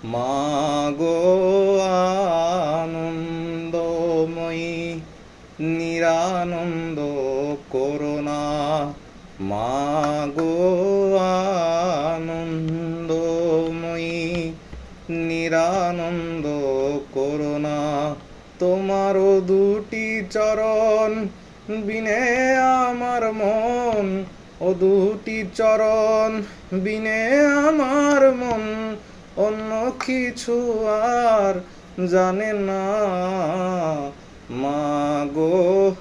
মাগো আনন্দময়ী নিরানন্দ করুণা, মাগো আনন্দময়ী নিরানন্দ করুণা। তোমারও দুটি চরণ বিনে আমার মন, ও দুটি চরণ বিনে আমার মন অন্য কিছু আর জানে না। মাগো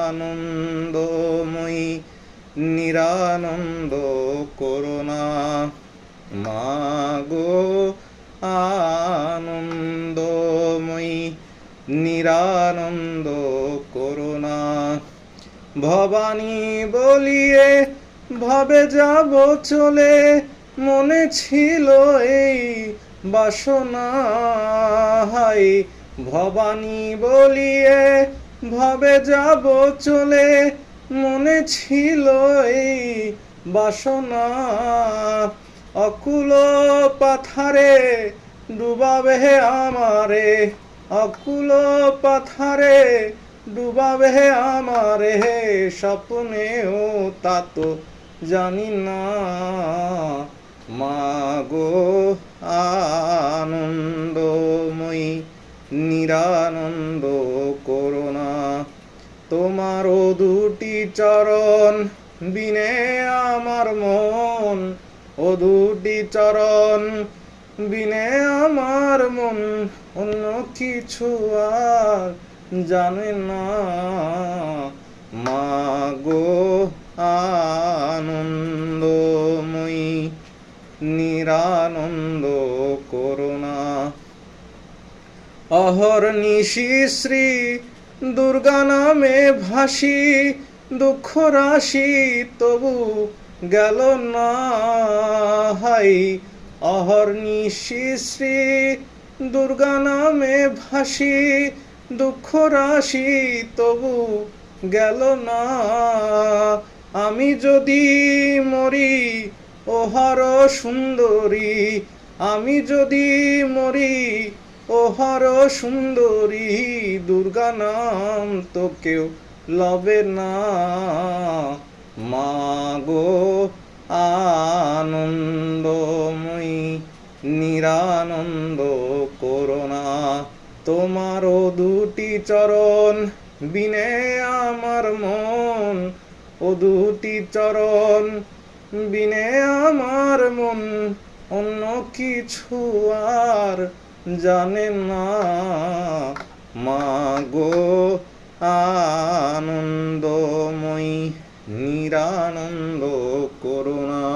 আনন্দময়ী নিরানন্দ করুণা, মাগো আনন্দময়ী নিরানন্দ করুণা। ভবানী বলিয়ে ভবে যাব চলে, মনে ছিল এই বাসনা। হাই ভবানী বলিয়ে ভবে যাব চলে, মনে ছিল এই বাসনা। অকুল পাথারে ডুবাবে আমারে, অকুল পাথারে ডুবাবে আমারে স্বপ্নেও তা তো জানি না। মাগো আনন্দময়ী নিরানন্দ করুণা। তোমারও দুটি চরণ বিনে আমার মন, ও দুটি চরণ বিনে আমার মন অন্য কিছু আর জানে না। মাগো আনন্দময়ী নিরানন্দ করুণা। অহর্নিশি শ্রী দুর্গা নামে ভাসি, দুঃখ রাশি তবু গেল না। হাই অহর্নিশি শ্রী দুর্গা নামে ভাসি, দুঃখ রাশি তবু গেল না। আমি যদি মরি ও হর সুন্দরী, আমি যদি মরি ও হর সুন্দরী, দুর্গা নাম তো কেউ লবে না। মাগো আনন্দময়ী নিরানন্দ করুণা। তোমারও দুটি চরণ বিনে আমার মন, ও দুটি চরণ বিনে আমার মন অন্য কিছু আর জানে না। মাগো আনন্দময়ী নিরানন্দ করুণা।